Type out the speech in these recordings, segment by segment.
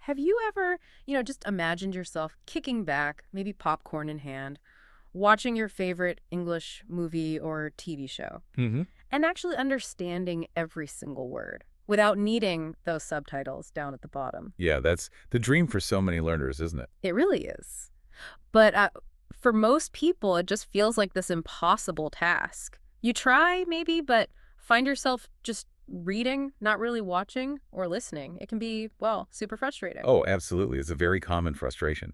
Have you ever, just imagined yourself kicking back, maybe popcorn in hand, watching your favorite English movie or TV show, Hmm. and actually understanding every single word without needing those subtitles down at the bottom? Yeah, that's the dream for so many learners, isn't it? It really is. But for most people, it just feels like this impossible task. You try, maybe, but find yourself just reading, not really watching or listening. It can be, well, super frustrating. Oh, absolutely. It's a very common frustration.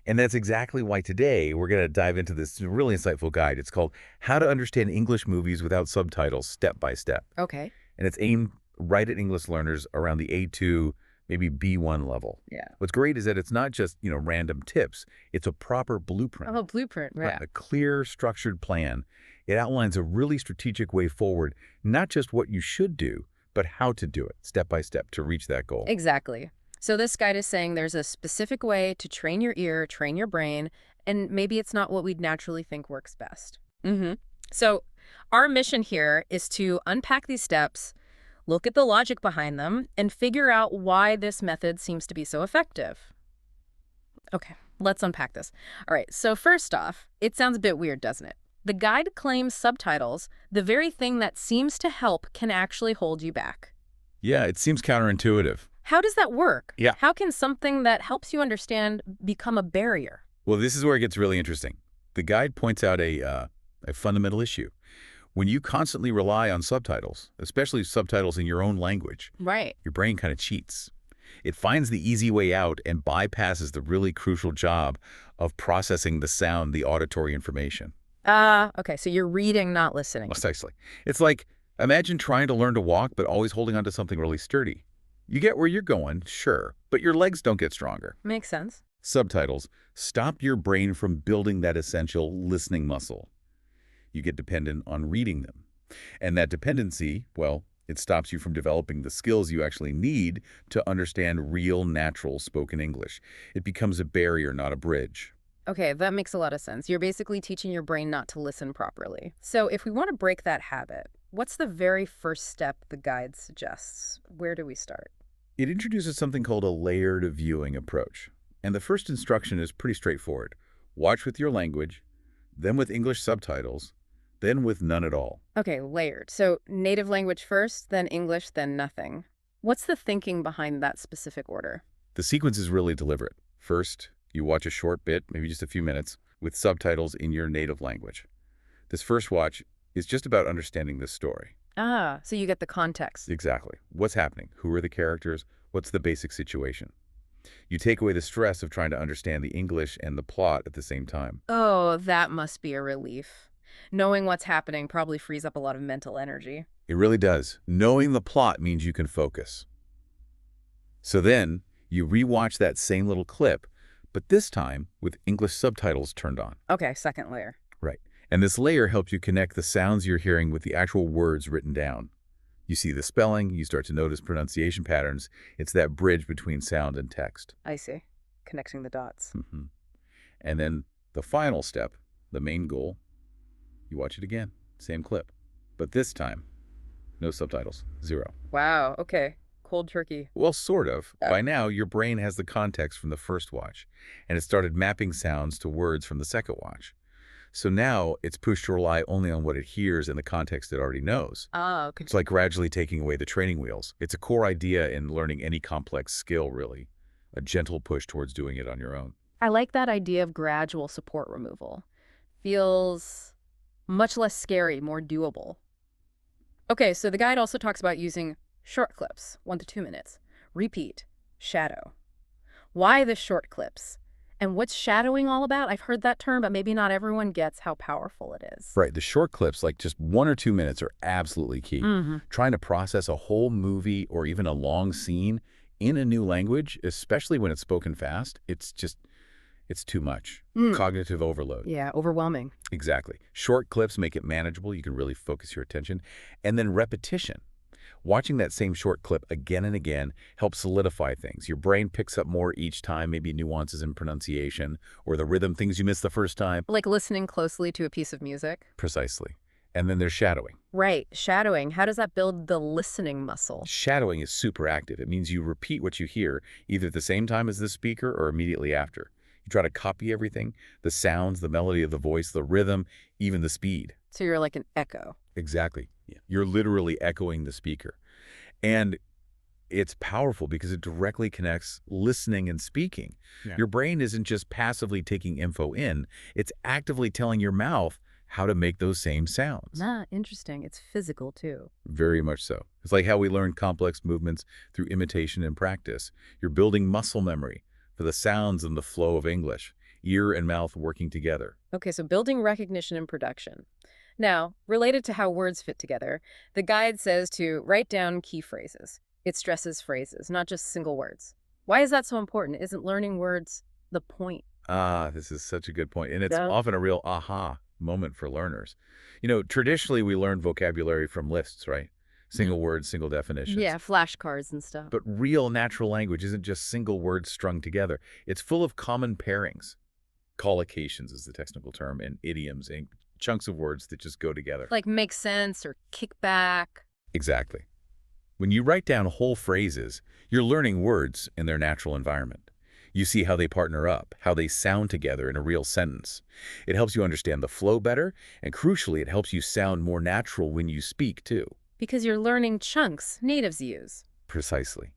And that's exactly why today we're going to dive into this really insightful guide. It's called How to Understand English Movies Without Subtitles, Step by Step. Okay. And it's aimed right at English learners around the A2, maybe B1 level. Yeah. What's great is that it's not just, random tips. It's a proper blueprint. Oh, blueprint. Yeah. A clear, structured plan. It outlines a really strategic way forward, not just what you should do, but how to do it, step by step, to reach that goal. Exactly. So this guide is saying there's a specific way to train your ear, train your brain, and maybe it's not what we'd naturally think works best. So our mission here is to unpack these steps, look at the logic behind them, and figure out why this method seems to be so effective. Okay, let's unpack this. All right, so first off, it sounds a bit weird, doesn't it? The guide claims subtitles, the very thing that seems to help, can actually hold you back. Yeah, it seems counterintuitive. How does that work? Yeah. How can something that helps you understand become a barrier? Well, this is where it gets really interesting. The guide points out a fundamental issue. When you constantly rely on subtitles, especially subtitles in your own language, Right. your brain kind of cheats. It finds the easy way out and bypasses the really crucial job of processing the sound, the auditory information. Okay, so you're reading, not listening. Precisely. It's like, imagine trying to learn to walk but always holding onto something really sturdy. You get where you're going, sure, but your legs don't get stronger. Makes sense. Subtitles stop your brain from building that essential listening muscle. You get dependent on reading them. And that dependency, well, it stops you from developing the skills you actually need to understand real, natural spoken English. It becomes a barrier, not a bridge. Okay, that makes a lot of sense. You're basically teaching your brain not to listen properly. So if we want to break that habit, what's the very first step the guide suggests? Where do we start? It introduces something called a layered viewing approach. And the first instruction is pretty straightforward. Watch with your language, then with English subtitles, then with none at all. Okay, layered. So native language first, then English, then nothing. What's the thinking behind that specific order? The sequence is really deliberate. First, you watch a short bit, maybe just a few minutes, with subtitles in your native language. This first watch is just about understanding this story. So you get the context. Exactly. What's happening? Who are the characters? What's the basic situation? You take away the stress of trying to understand the English and the plot at the same time. Oh, that must be a relief. Knowing what's happening probably frees up a lot of mental energy. It really does. Knowing the plot means you can focus. So then, you rewatch that same little clip, but this time with English subtitles turned on. Okay, second layer. Right. And this layer helps you connect the sounds you're hearing with the actual words written down. You see the spelling, you start to notice pronunciation patterns. It's that bridge between sound and text. I see. Connecting the dots. And then the final step, the main goal, you watch it again, same clip. But this time, no subtitles, zero. Wow, okay. Cold turkey. Well, sort of. Yeah. By now, your brain has the context from the first watch, and it started mapping sounds to words from the second watch. So now it's pushed to rely only on what it hears in the context it already knows. Okay. It's like gradually taking away the training wheels. It's a core idea in learning any complex skill, really. A gentle push towards doing it on your own. I like that idea of gradual support removal. Feels much less scary, more doable. Okay, so the guide also talks about using short clips, 1 to 2 minutes. Repeat, shadow. Why the short clips? And what's shadowing all about? I've heard that term, but maybe not everyone gets how powerful it is. Right. The short clips, like just 1 or 2 minutes, are absolutely key. Trying to process a whole movie or even a long scene in a new language, especially when it's spoken fast, it's too much. Cognitive overload. Yeah, overwhelming. Exactly. Short clips make it manageable. You can really focus your attention. And then repetition. Watching that same short clip again and again helps solidify things. Your brain picks up more each time, maybe nuances in pronunciation or the rhythm, things you missed the first time. Like listening closely to a piece of music. Precisely. And then there's shadowing. Right, shadowing. How does that build the listening muscle? Shadowing is super active. It means you repeat what you hear, either at the same time as the speaker or immediately after. You try to copy everything, the sounds, the melody of the voice, the rhythm, even the speed. So you're like an echo. Exactly. Yeah. You're literally echoing the speaker. And it's powerful because it directly connects listening and speaking. Yeah. Your brain isn't just passively taking info in, it's actively telling your mouth how to make those same sounds. Ah, interesting. It's physical too. Very much so. It's like how we learn complex movements through imitation and practice. You're building muscle memory for the sounds and the flow of English, ear and mouth working together. Okay, so building recognition and production. Now, related to how words fit together, the guide says to write down key phrases. It stresses phrases, not just single words. Why is that so important? Isn't learning words the point? Ah, this is such a good point. And it's Yeah. often a real aha moment for learners. Traditionally we learn vocabulary from lists, right? Single words, single definitions. Yeah, flashcards and stuff. But real natural language isn't just single words strung together. It's full of common pairings. Collocations is the technical term, and idioms, and chunks of words that just go together. Like make sense or kick back. Exactly. When you write down whole phrases, you're learning words in their natural environment. You see how they partner up, how they sound together in a real sentence. It helps you understand the flow better, and crucially, it helps you sound more natural when you speak, too. Because you're learning chunks natives use. Precisely.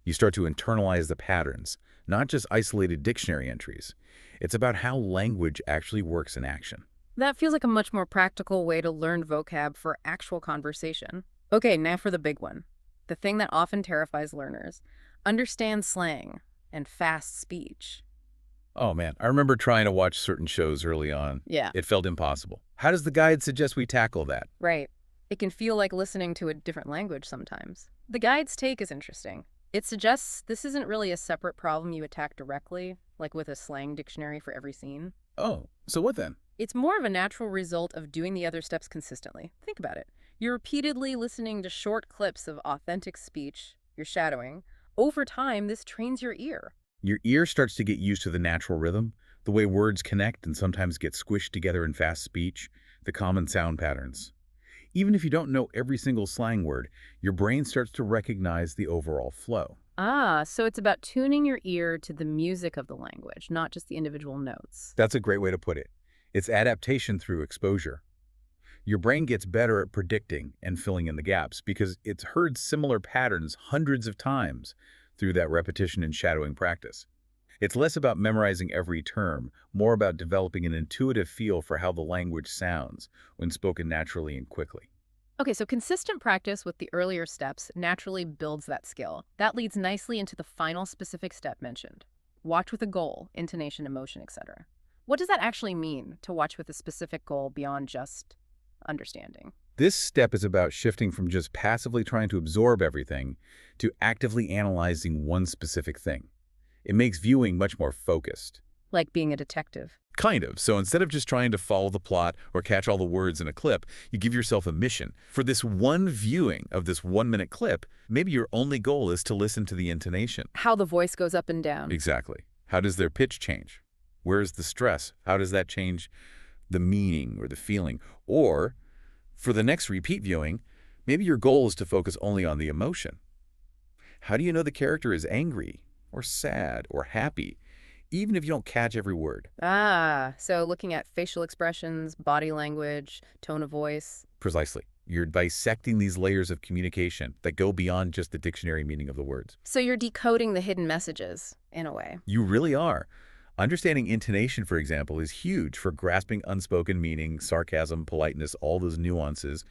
You start to internalize the patterns, not just isolated dictionary entries. It's about how language actually works in action. That feels like a much more practical way to learn vocab for actual conversation. Okay, now for the big one. The thing that often terrifies learners. Understand slang and fast speech. Oh man, I remember trying to watch certain shows early on. Yeah. It felt impossible. How does the guide suggest we tackle that? Right. It can feel like listening to a different language sometimes. The guide's take is interesting. It suggests this isn't really a separate problem you attack directly, like with a slang dictionary for every scene. Oh, so what then? It's more of a natural result of doing the other steps consistently. Think about it. You're repeatedly listening to short clips of authentic speech. You're shadowing. Over time, this trains your ear. Your ear starts to get used to the natural rhythm, the way words connect and sometimes get squished together in fast speech, the common sound patterns. Even if you don't know every single slang word, your brain starts to recognize the overall flow. Ah, so it's about tuning your ear to the music of the language, not just the individual notes. That's a great way to put it. It's adaptation through exposure. Your brain gets better at predicting and filling in the gaps because it's heard similar patterns hundreds of times through that repetition and shadowing practice. It's less about memorizing every term, more about developing an intuitive feel for how the language sounds when spoken naturally and quickly. Okay, so consistent practice with the earlier steps naturally builds that skill. That leads nicely into the final specific step mentioned. Watch with a goal, intonation, emotion, etc. What does that actually mean, to watch with a specific goal beyond just understanding? This step is about shifting from just passively trying to absorb everything to actively analyzing one specific thing. It makes viewing much more focused. Like being a detective. Kind of. So instead of just trying to follow the plot or catch all the words in a clip, you give yourself a mission. For this one viewing of this 1-minute clip, maybe your only goal is to listen to the intonation. How the voice goes up and down. Exactly. How does their pitch change? Where's the stress? How does that change the meaning or the feeling? Or, for the next repeat viewing, maybe your goal is to focus only on the emotion. How do you know the character is angry or sad or happy, even if you don't catch every word? Ah, so looking at facial expressions, body language, tone of voice. Precisely. You're dissecting these layers of communication that go beyond just the dictionary meaning of the words. So you're decoding the hidden messages, in a way. You really are. Understanding intonation, for example, is huge for grasping unspoken meaning, sarcasm, politeness, all those nuances.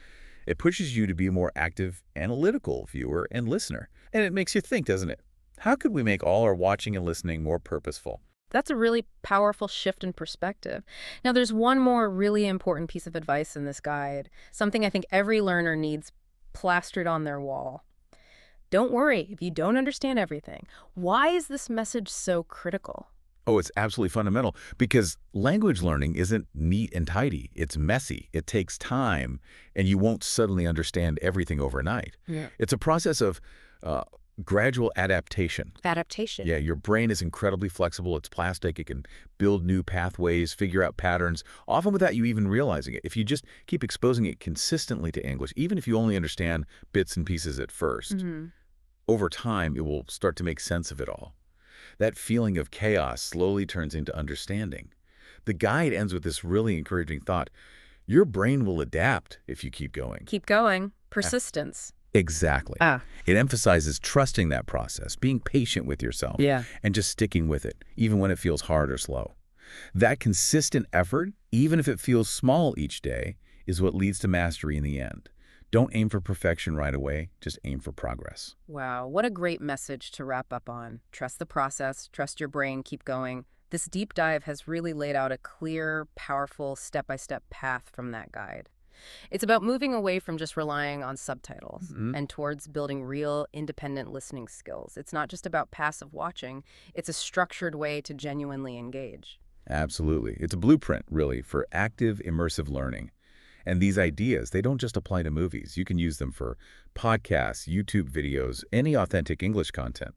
It pushes you to be a more active, analytical viewer and listener. And it makes you think, doesn't it? How could we make all our watching and listening more purposeful? That's a really powerful shift in perspective. Now, there's one more really important piece of advice in this guide, something I think every learner needs plastered on their wall. Don't worry if you don't understand everything. Why is this message so critical? Oh, it's absolutely fundamental because language learning isn't neat and tidy. It's messy. It takes time, and you won't suddenly understand everything overnight. Yeah. It's a process of Gradual adaptation. Adaptation. Yeah, your brain is incredibly flexible. It's plastic. It can build new pathways, figure out patterns, often without you even realizing it. If you just keep exposing it consistently to English, even if you only understand bits and pieces at first, Hmm. over time, it will start to make sense of it all. That feeling of chaos slowly turns into understanding. The guide ends with this really encouraging thought. Your brain will adapt if you keep going. Keep going. Persistence. Exactly. Ah, It emphasizes trusting that process, being patient with yourself, yeah. and just sticking with it, even when it feels hard or slow. That consistent effort, even if it feels small each day, is what leads to mastery in the end. Don't aim for perfection right away, just aim for progress. Wow, what a great message to wrap up on. Trust the process, trust your brain, keep going. This deep dive has really laid out a clear, powerful, step-by-step path from that guide. It's about moving away from just relying on subtitles Mhm. and towards building real, independent listening skills. It's not just about passive watching, it's a structured way to genuinely engage. Absolutely. It's a blueprint, really, for active, immersive learning. And these ideas, they don't just apply to movies. You can use them for podcasts, YouTube videos, any authentic English content.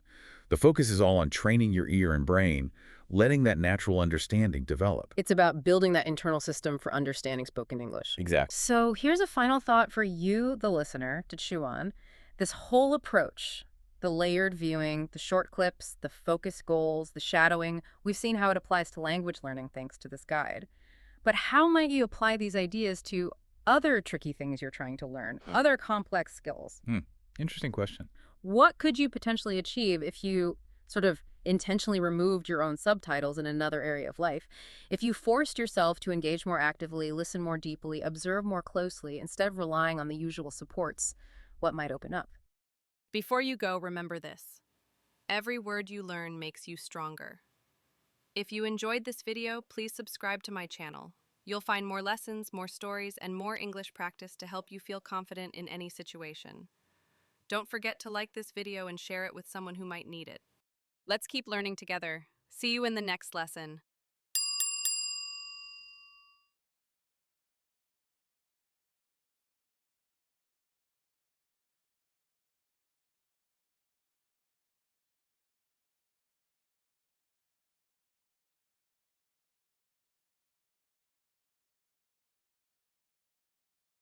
The focus is all on training your ear and brain, letting that natural understanding develop. It's about building that internal system for understanding spoken English. Exactly. So here's a final thought for you, the listener, to chew on. This whole approach, the layered viewing, the short clips, the focus goals, the shadowing, we've seen how it applies to language learning thanks to this guide. But how might you apply these ideas to other tricky things you're trying to learn, other complex skills? Hmm. Interesting question. What could you potentially achieve if you sort of intentionally removed your own subtitles in another area of life? If you forced yourself to engage more actively, listen more deeply, observe more closely, instead of relying on the usual supports, what might open up? Before you go, remember this. Every word you learn makes you stronger. If you enjoyed this video, please subscribe to my channel. You'll find more lessons, more stories, and more English practice to help you feel confident in any situation. Don't forget to like this video and share it with someone who might need it. Let's keep learning together. See you in the next lesson.